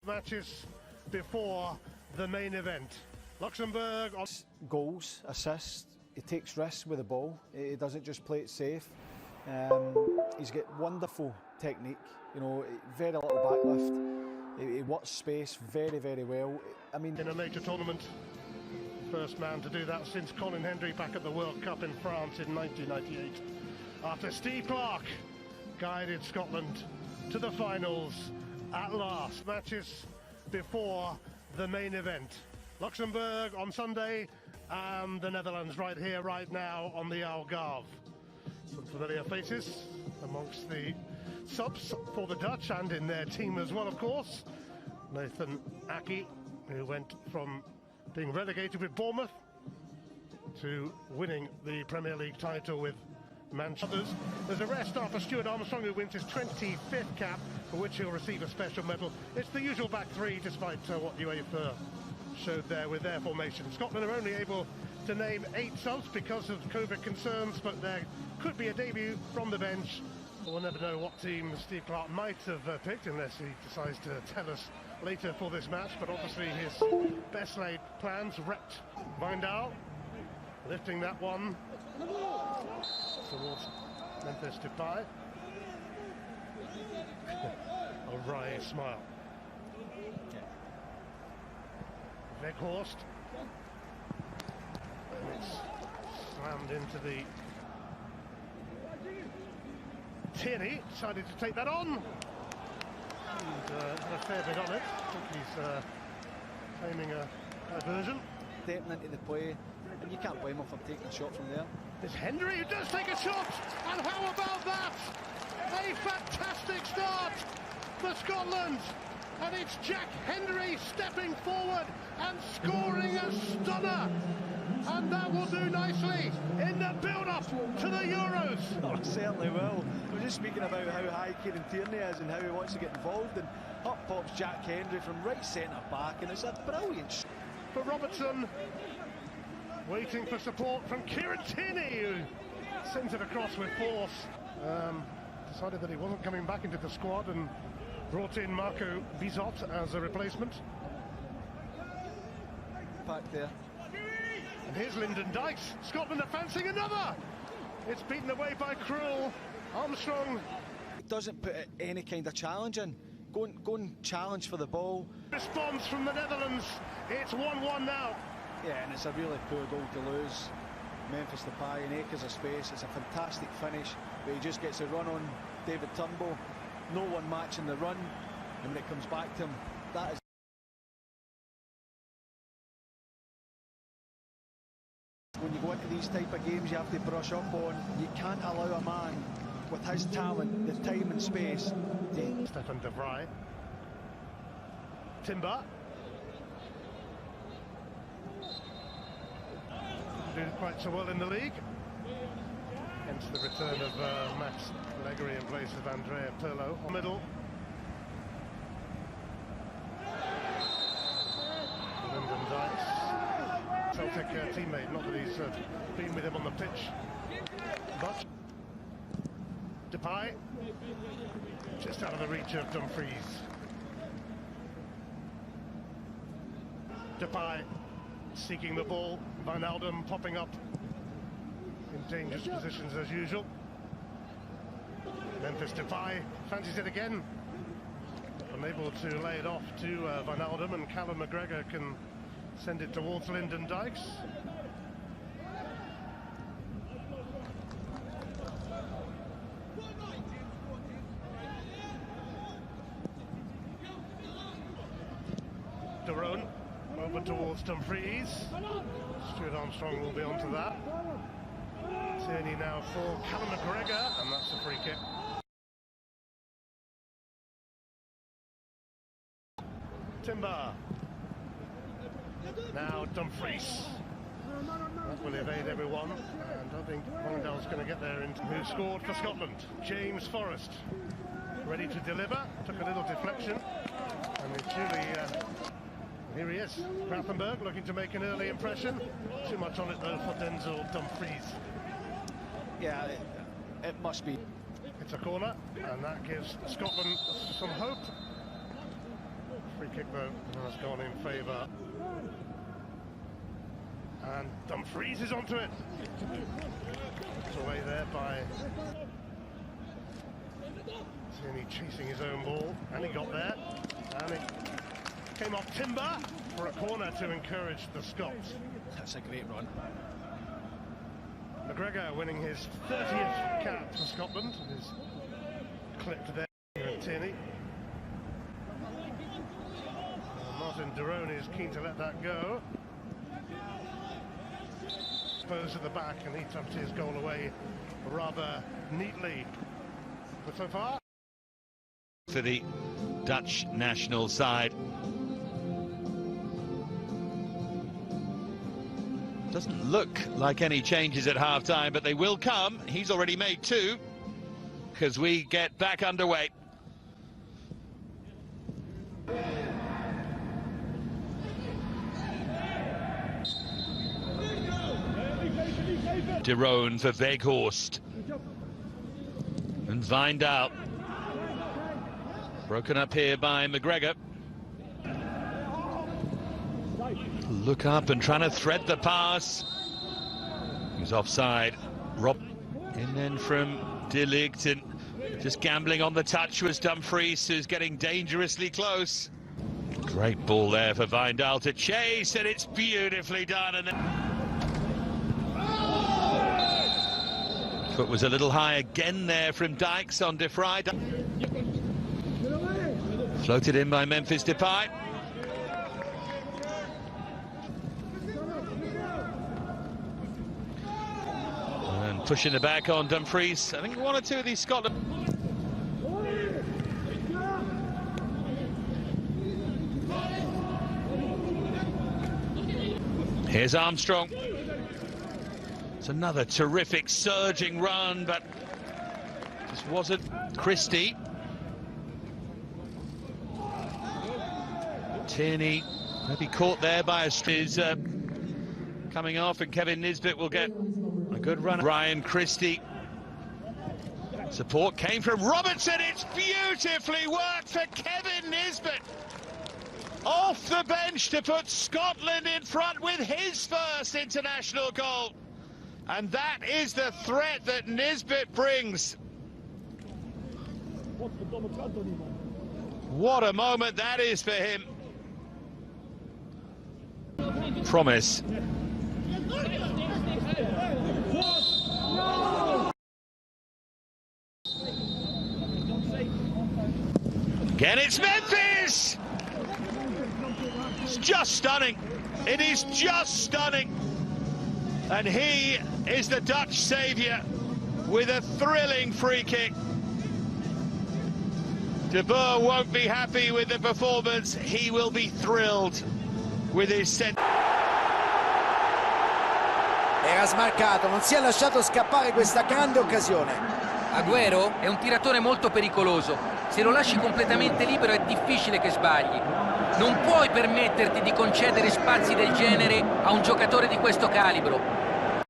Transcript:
Matches before the main event. Luxembourg on goals, assists, he takes risks with the ball, he doesn't just play it safe. He's got wonderful technique, you know, very little backlift, he works space very, very well. I mean, in a major tournament, first man to do that since Colin Hendry back at the World Cup in France in 1998. After Steve Clarke guided Scotland to the finals at last. Matches before the main event. Luxembourg on Sunday and the Netherlands right here, right now on the Algarve. Some familiar faces amongst the subs for the Dutch and in their team as well, of course. Nathan Aki, who went from being relegated with Bournemouth to winning the Premier League title with Manchester. There's a rare start for Stuart Armstrong, who wins his 25th cap, for which he'll receive a special medal. It's the usual back three, despite what UEFA showed there with their formation. Scotland are only able to name 8 subs because of COVID concerns, but there could be a debut from the bench. We'll never know what team Steve Clarke might have picked unless he decides to tell us later for this match, but obviously his best laid plans wrecked. Vindal lifting that one towards Memphis Depay. A wry smile. Weghorst. And it's slammed into the... Tierney decided to take that on. And had a fair bit on it. I think he's claiming a diversion. Stepping into the play, and you can't blame him for taking a shot from there. It's Hendry who does take a shot, and how about that? A fantastic start for Scotland, and it's Jack Hendry stepping forward and scoring a stunner, and that will do nicely in the build-up to the Euros. Oh, it certainly will. We're just speaking about how high Kieran Tierney is and how he wants to get involved, and up pops Jack Hendry from right centre back, and it's a brilliant shot. For Robertson, waiting for support from Kieran Tierney, who sends it across with force. Decided that he wasn't coming back into the squad and brought in Marco Bizot as a replacement. Back there. And here's Lyndon Dykes. Scotland are fancying another. It's beaten away by Krul. Armstrong. It doesn't put any kind of challenge in. Go and challenge for the ball. Response from the Netherlands. It's 1-1 now. Yeah, and it's a really poor goal to lose. Memphis Depay in acres of space. It's a fantastic finish, but he just gets a run on David Turnbull. No one matching the run, and when it comes back to him, that is. When you go into these type of games, you have to brush up on. You can't allow a man with his talent, the time and space. Stefan de Vrij. Timber. Doing quite so well in the league. Hence the return of Max Leggery in place of Andrea Pirlo. Middle. Lyndon Dykes. Celtic teammate, not that he's been with him on the pitch. But Depay, just out of the reach of Dumfries. Depay seeking the ball, Wijnaldum popping up in dangerous positions as usual. Memphis Depay fancies it again, unable to lay it off to Wijnaldum, and Callum McGregor can send it towards Lyndon Dykes. Derone over towards Dumfries. Stuart Armstrong will be onto that. Tierney now for Callum McGregor, and that's a free kick. Timber. Now Dumfries. That will evade everyone, and I think Wangdal's going to get there. Who scored for Scotland? James Forrest. Ready to deliver. Took a little deflection, and it's really... here he is, Grafenberg, looking to make an early impression. Too much on it though for Denzel Dumfries. Yeah, it must be. It's a corner, and that gives Scotland some hope. Free kick though has gone in favour. And Dumfries is onto it. It's away there by Tierney chasing his own ball, and he got there. And it came off Timber for a corner to encourage the Scots. That's a great run. McGregor winning his 30th cap for Scotland, and is clipped there at Tierney. Martin Derone is keen to let that go. Exposed at the back, and he tucked his goal away rather neatly. But so far, for the Dutch national side. Doesn't look like any changes at half-time, but they will come. He's already made two, because we get back underway. Derone for Weghorst. And Wijndal. Broken up here by McGregor. Look up and trying to thread the pass. He's offside. Rob. And then from Hіghlіghts, and just gambling on the touch was Dumfries, who's getting dangerously close. Great ball there for Wijndal to chase, and it's beautifully done. And then foot was a little high again there from Dykes on De Vrij. Floated in by Memphis Depay. And pushing the back on Dumfries. I think one or two of these Scotland. Here's Armstrong. It's another terrific surging run, but just wasn't. Christie. Tierney maybe caught there by a is coming off, and Kevin Nisbet will get a good run. Ryan Christie. Support came from Robertson. It's beautifully worked for Kevin Nisbet. Off the bench to put Scotland in front with his first international goal. And that is the threat that Nisbet brings. What a moment that is for him. Promise. Again, it's Memphis! It's just stunning. It is just stunning. And he is the Dutch saviour with a thrilling free kick. De Boer won't be happy with the performance. He will be thrilled with his set. Era smarcato, non si è lasciato scappare questa grande occasione. Agüero è un tiratore molto pericoloso. Se lo lasci completamente libero è difficile che sbagli. Non puoi permetterti di concedere spazi del genere a un giocatore di questo calibro.